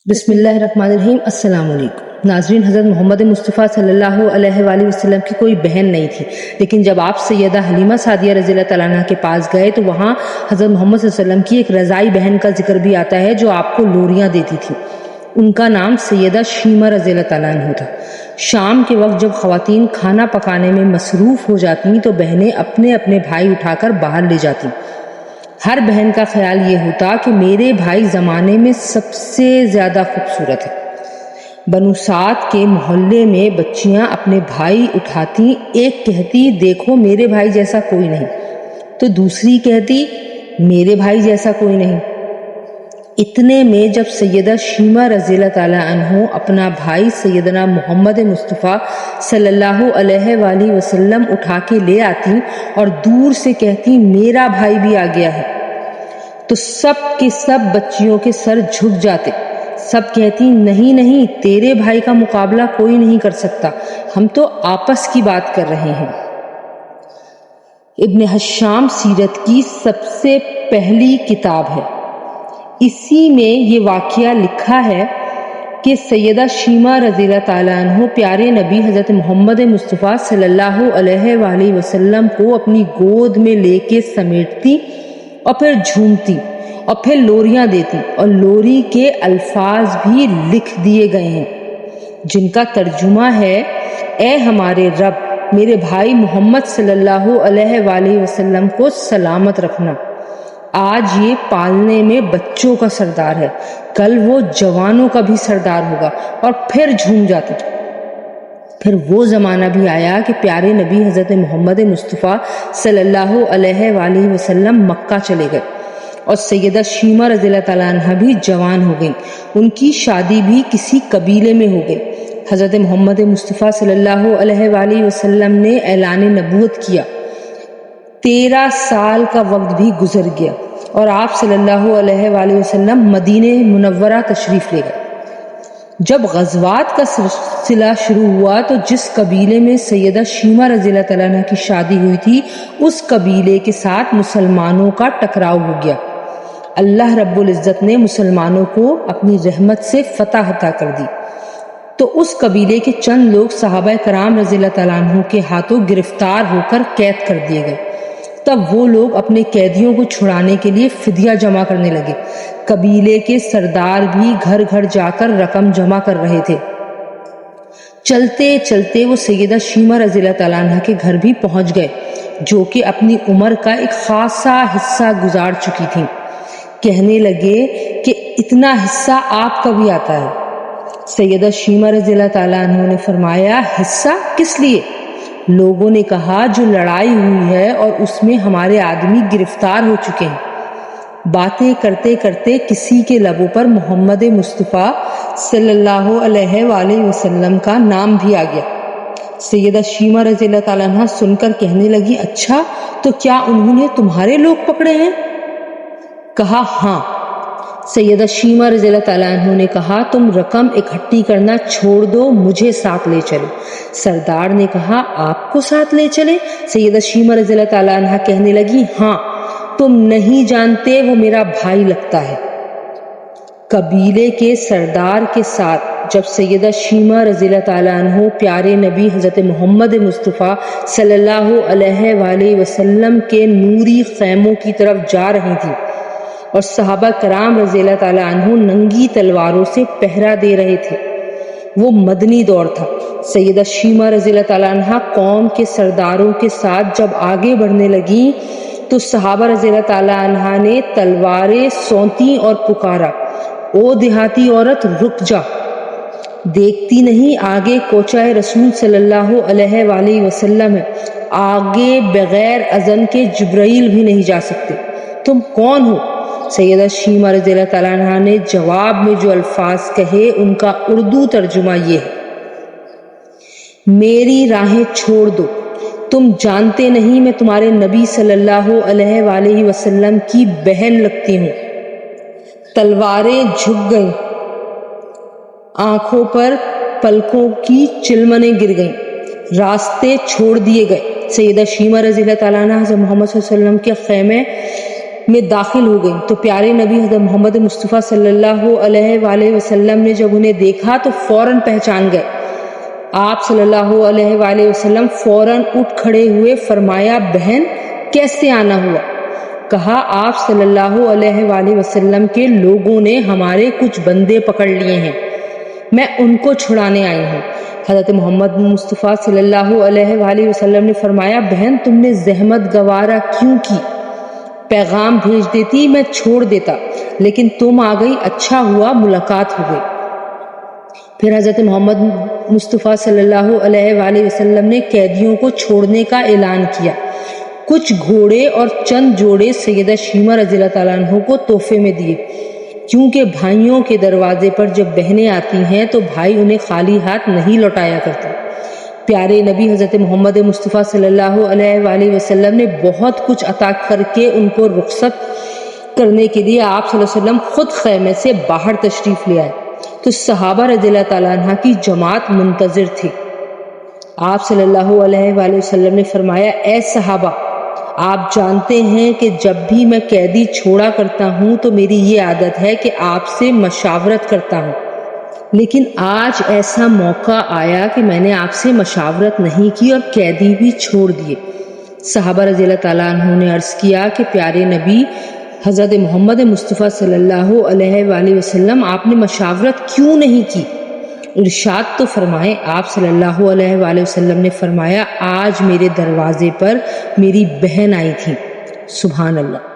بسم اللہ الرحمن الرحیم۔ السلام علیکم ناظرین، حضرت محمد مصطفیٰ صلی اللہ علیہ وآلہ وسلم کی کوئی بہن نہیں تھی، لیکن جب آپ سیدہ حلیمہ سعدیہ رضی اللہ تعالیٰ عنہ کے پاس گئے تو وہاں حضرت محمد صلی اللہ علیہ وسلم کی ایک رضائی بہن کا ذکر بھی آتا ہے جو آپ کو لوریاں دیتی تھی۔ ان کا نام سیدہ شیمہ رضی اللہ تعالیٰ عنہ تھا۔ شام کے وقت جب خواتین کھانا پکانے میں مصروف ہو جاتی تو بہنیں اپنے اپنے بھائی اٹھا کر باہر لے جاتی۔ ہر بہن کا خیال یہ ہوتا کہ میرے بھائی زمانے میں سب سے زیادہ خوبصورت ہے۔ بنو سعد کے محلے میں بچیاں اپنے بھائی اٹھاتی، ایک کہتی دیکھو میرے بھائی جیسا کوئی نہیں، تو دوسری کہتی میرے بھائی جیسا کوئی نہیں۔ اتنے میں جب سیدہ شیمہ رضی اللہ تعالیٰ عنہ اپنا بھائی سیدنا محمد مصطفیٰ صلی اللہ علیہ وآلہ وسلم اٹھا کے لے آتی اور دور سے کہتی میرا بھائی بھی آ گیا ہے، تو سب کے سب بچیوں کے سر جھک جاتے۔ سب کہتی نہیں نہیں، تیرے بھائی کا مقابلہ کوئی نہیں کر سکتا، ہم تو آپس کی بات کر رہے ہیں۔ ابن حشام سیرت کی سب سے پہلی کتاب ہے، اسی میں یہ واقعہ لکھا ہے کہ سیدہ شیمہ رضی اللہ تعالیٰ عنہ پیارے نبی حضرت محمد مصطفیٰ صلی اللہ علیہ وآلہ وسلم کو اپنی گود میں لے کے سمیٹتی اور پھر جھومتی اور پھر لوریاں دیتی، اور لوری کے الفاظ بھی لکھ دیے گئے ہیں جن کا ترجمہ ہے اے ہمارے رب، میرے بھائی محمد صلی اللہ علیہ وآلہ وسلم کو سلامت رکھنا۔ آج یہ پالنے میں بچوں کا سردار ہے، کل وہ جوانوں کا بھی سردار ہوگا، اور پھر جھوم جاتے۔ پھر وہ زمانہ بھی آیا کہ پیارے نبی حضرت محمد مصطفیٰ صلی اللہ علیہ وآلہ وسلم مکہ چلے گئے اور سیدہ شیمہ رضی اللہ تعالیٰ عنہ بھی جوان ہو گئیں۔ ان کی شادی بھی کسی قبیلے میں ہو گئی۔ حضرت محمد مصطفیٰ صلی اللہ علیہ وآلہ وسلم نے اعلان نبوت کیا۔ 13 سال کا وقت بھی گزر گیا اور آپ صلی اللہ علیہ وآلہ وسلم مدینہ منورہ تشریف لے گئے۔ جب غزوات کا سلسلہ شروع ہوا تو جس قبیلے میں سیدہ شیمہ رضی اللہ تعالیٰ عنہ کی شادی ہوئی تھی اس قبیلے کے ساتھ مسلمانوں کا ٹکراؤ ہو گیا۔ اللہ رب العزت نے مسلمانوں کو اپنی رحمت سے فتح عطا کر دی، تو اس قبیلے کے چند لوگ صحابہ کرام رضی اللہ تعالیٰ عنہ کے ہاتھوں گرفتار ہو کر قید کر دیے گئے۔ تب وہ لوگ اپنے قیدیوں کو چھڑانے کے لیے فدیہ جمع کرنے لگے۔ قبیلے کے سردار بھی گھر گھر جا کر رقم جمع کر رہے تھے۔ چلتے چلتے وہ سیدہ شیمہ رضی اللہ تعالیٰ عنہ کے گھر بھی پہنچ گئے، جو کہ اپنی عمر کا ایک خاصا حصہ گزار چکی تھیں۔ کہنے لگے کہ اتنا حصہ آپ کا بھی آتا ہے۔ سیدہ شیمہ رضی اللہ تعالیٰ عنہ نے فرمایا حصہ کس لیے؟ لوگوں نے کہا جو لڑائی ہوئی ہے اور اس میں ہمارے آدمی گرفتار ہو چکے ہیں۔ باتیں کرتے کرتے کسی کے لبوں پر محمد مصطفیٰ صلی اللہ علیہ وآلہ وسلم کا نام بھی آ گیا۔ سیدہ شیمہ رضی اللہ تعالیٰ عنہ سن کر کہنے لگی اچھا، تو کیا انہوں نے تمہارے لوگ پکڑے ہیں؟ کہا ہاں۔ سیدہ شیمہ رضی اللہ تعالیٰ عنہ نے کہا تم رقم اکٹھی کرنا چھوڑ دو، مجھے ساتھ لے چلو۔ سردار نے کہا آپ کو ساتھ لے چلے؟ سیدہ شیمہ رضی اللہ تعالیٰ عنہ کہنے لگی ہاں، تم نہیں جانتے وہ میرا بھائی لگتا ہے۔ قبیلے کے سردار کے ساتھ جب سیدہ شیمہ رضی اللہ تعالیٰ عنہ پیارے نبی حضرت محمد مصطفیٰ صلی اللہ علیہ وآلہ وسلم کے نوری خیموں کی طرف جا رہی تھی اور صحابہ کرام رضی اللہ تعالیٰ عنہ ننگی تلواروں سے پہرا دے رہے تھے، وہ مدنی دور تھا۔ سیدہ شیمہ رضی اللہ تعالیٰ عنہ قوم کے سرداروں کے ساتھ جب آگے بڑھنے لگیں تو صحابہ رضی اللہ تعالیٰ عنہ نے تلواریں سونتی اور پکارا او دیہاتی عورت رک جا، دیکھتی نہیں آگے کوچہ رسول صلی اللہ علیہ وآلہ وسلم ہے، آگے بغیر اذن کے جبرائیل بھی نہیں جا سکتے، تم کون ہو؟ سیدہ شیمہ رضی اللہ تعالیٰ عنہ نے جواب میں جو الفاظ کہے ان کا اردو ترجمہ یہ ہے میری راہیں چھوڑ دو، تم جانتے نہیں میں تمہارے نبی صلی اللہ علیہ وآلہ وسلم کی بہن لگتی ہوں۔ تلواریں جھک گئیں، آنکھوں پر پلکوں کی چلمنیں گر گئیں، راستے چھوڑ دیے گئے۔ سیدہ شیمہ رضی اللہ تعالیٰ عنہ حضرت محمد صلی اللہ علیہ وسلم کے خیمے میں داخل ہو گئیں تو پیارے نبی حضرت محمد مصطفیٰ صلی اللہ علیہ وآلہ وسلم نے جب انہیں دیکھا تو فوراً پہچان گئے۔ آپ صلی اللہ علیہ وآلہ وسلم فوراً اٹھ کھڑے ہوئے، فرمایا بہن کیسے آنا ہوا؟ کہا آپ صلی اللہ علیہ وآلہ وسلم کے لوگوں نے ہمارے کچھ بندے پکڑ لیے ہیں، میں ان کو چھڑانے آئی ہوں۔ حضرت محمد مصطفیٰ صلی اللہ علیہ وآلہ وسلم نے فرمایا بہن تم نے زحمت گوارا کیوں کی؟ پیغام بھیج دیتی، میں چھوڑ دیتا، لیکن تم آ گئی، اچھا ہوا ملاقات ہو گئی۔ پھر حضرت محمد مصطفیٰ صلی اللہ علیہ وآلہ وسلم نے قیدیوں کو چھوڑنے کا اعلان کیا۔ کچھ گھوڑے اور چند جوڑے سیدہ شیمہ رضی اللہ تعالیٰ عنہ کو تحفے میں دیے، کیونکہ بھائیوں کے دروازے پر جب بہنیں آتی ہیں تو بھائی انہیں خالی ہاتھ نہیں لوٹایا کرتے۔ پیارے نبی حضرت محمد مصطفیٰ صلی اللہ علیہ وآلہ وسلم نے بہت کچھ عطا کر کے ان کو رخصت کرنے کے لیے آپ صلی اللہ علیہ وسلم خود خیمے سے باہر تشریف لے آئے تو صحابہ رضی اللہ تعالیٰ عنہ کی جماعت منتظر تھی۔ آپ صلی اللہ علیہ وآلہ وسلم نے فرمایا اے صحابہ، آپ جانتے ہیں کہ جب بھی میں قیدی چھوڑا کرتا ہوں تو میری یہ عادت ہے کہ آپ سے مشاورت کرتا ہوں، لیکن آج ایسا موقع آیا کہ میں نے آپ سے مشاورت نہیں کی اور قیدی بھی چھوڑ دیے۔ صحابہ رضی اللہ تعالیٰ عنہ نے عرض کیا کہ پیارے نبی حضرت محمد مصطفیٰ صلی اللہ علیہ وآلہ وسلم آپ نے مشاورت کیوں نہیں کی؟ ارشاد تو فرمائیں۔ آپ صلی اللہ علیہ وآلہ وسلم نے فرمایا آج میرے دروازے پر میری بہن آئی تھی۔ سبحان اللہ۔